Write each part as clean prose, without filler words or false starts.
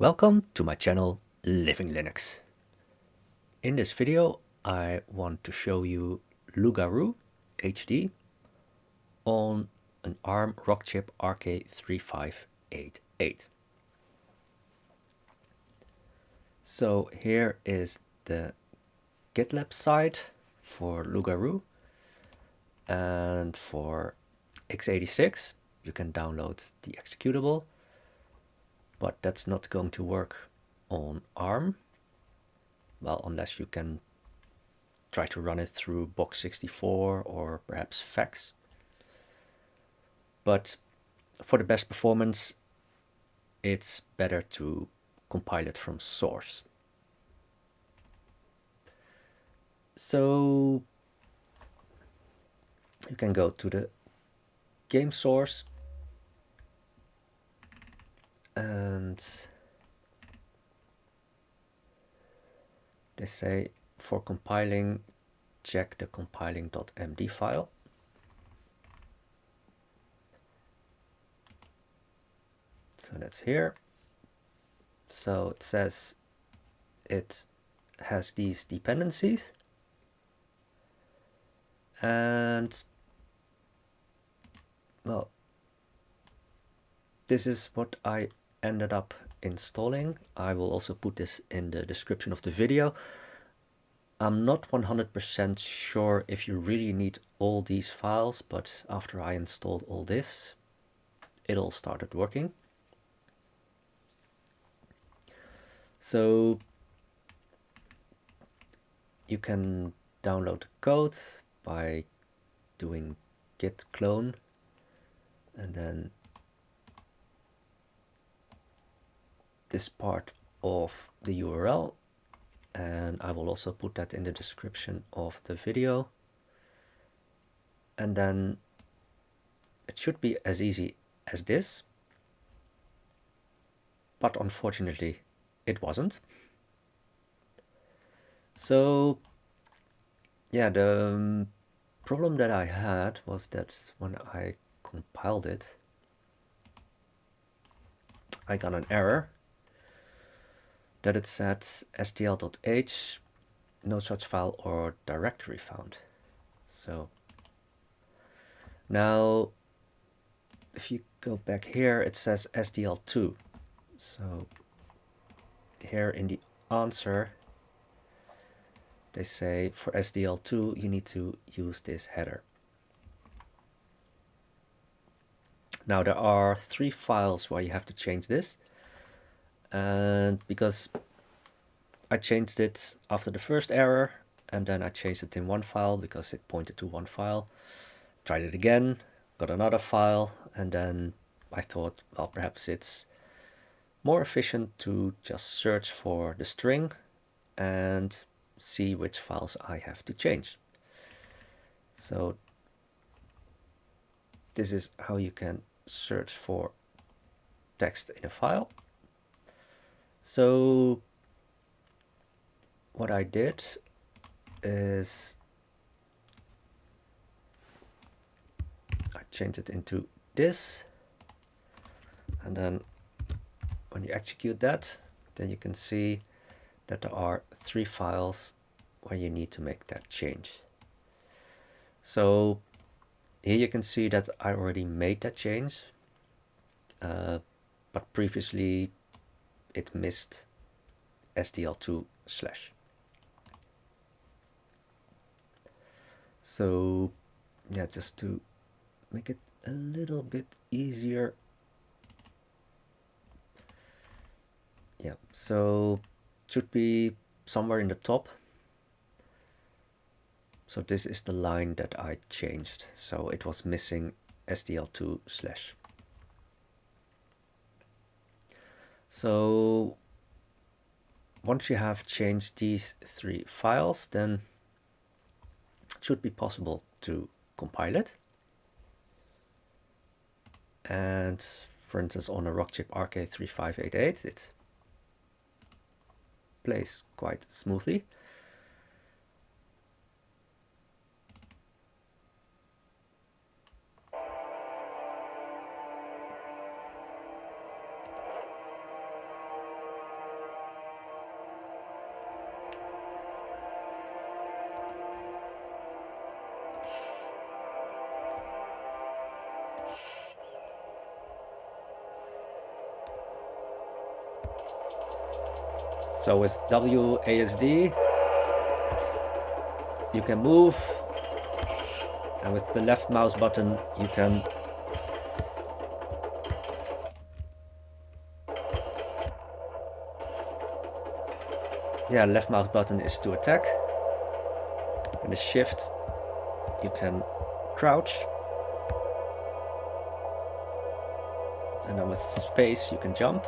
Welcome to my channel LivingLinux. In this video I want to show you Lugaru HD on an ARM Rockchip RK3588. So here is the GitLab site for Lugaru, and for x86 you can download the executable, but that's not going to work on ARM. Well, unless you can try to run it through Box64 or perhaps FAX. But for the best performance, it's better to compile it from source. So you can go to the game source and they say for compiling, check the compiling.md file. So that's here. So it says it has these dependencies, and well, this is what I ended up installing. I will also put this in the description of the video. I'm not 100% sure if you really need all these files, but after I installed all this, it all started working. So you can download the code by doing git clone and then this part of the URL, and I will also put that in the description of the video. And then it should be as easy as this, but unfortunately it wasn't. So yeah, the problem that I had was that when I compiled it, I got an error that it said SDL.h, no such file or directory found. So now if you go back here, it says SDL2. So here in the answer, they say for SDL2 you need to use this header. Now there are 3 files where you have to change this, and because I changed it after the first error and then I changed it in one file because it pointed to one file, tried it again, got another file, and then I thought, well, perhaps it's more efficient to just search for the string and see which files I have to change. So this is how you can search for text in a file. So what I did is I changed it into this, and then when you execute that, then you can see that there are 3 files where you need to make that change. So here you can see that I already made that change, but previously it missed SDL2/. So yeah, just to make it a little bit easier, yeah, so it should be somewhere in the top. So this is the line that I changed, so it was missing SDL2/. So once you have changed these 3 files, then it should be possible to compile it. And for instance, on a Rockchip RK3588, it plays quite smoothly. So with WASD you can move, and with the left mouse button you can left mouse button is to attack, and the shift you can crouch, and then with space you can jump.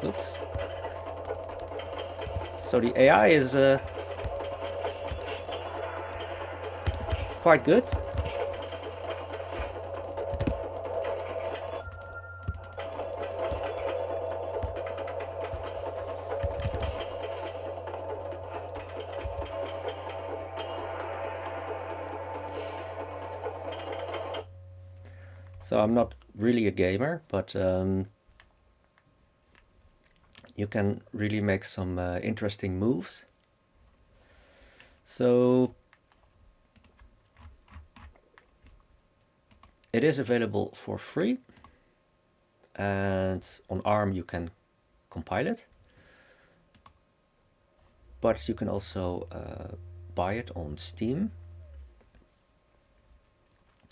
Oops. So the AI is quite good. So I'm not really a gamer, but you can really make some interesting moves. So it is available for free, and on ARM you can compile it, but you can also buy it on Steam.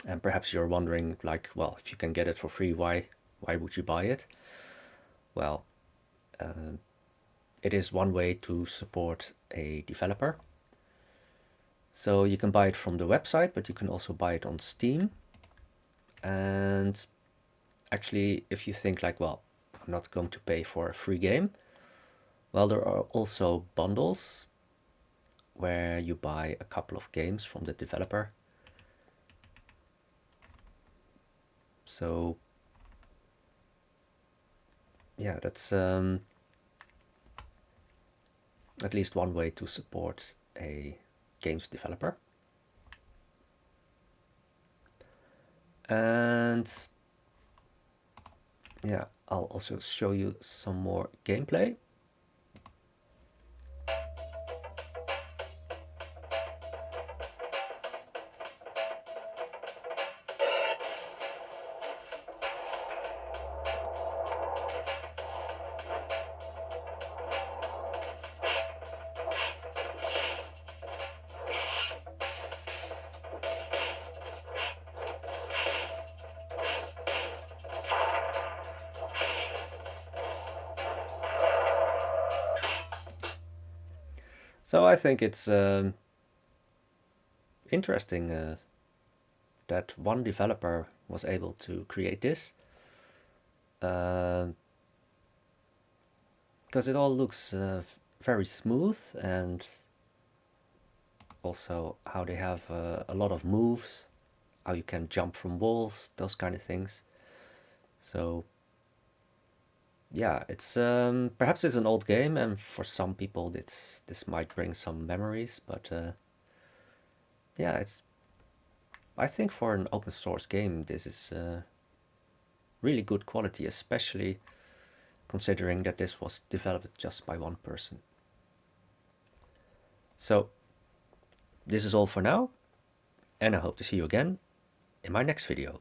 And perhaps you're wondering, like, well, if you can get it for free, why would you buy it? Well, it is one way to support a developer. So you can buy it from the website, but you can also buy it on Steam. And actually, if you think like, well, I'm not going to pay for a free game, well, there are also bundles where you buy a couple of games from the developer. So yeah, that's at least one way to support a games developer. And yeah, I'll also show you some more gameplay. So I think it's interesting that one developer was able to create this, because it all looks very smooth, and also how they have a lot of moves, how you can jump from walls, those kind of things. So yeah, it's perhaps it's an old game, and for some people this might bring some memories, but yeah, I think for an open source game this is really good quality, especially considering that this was developed just by one person. So this is all for now, and I hope to see you again in my next video.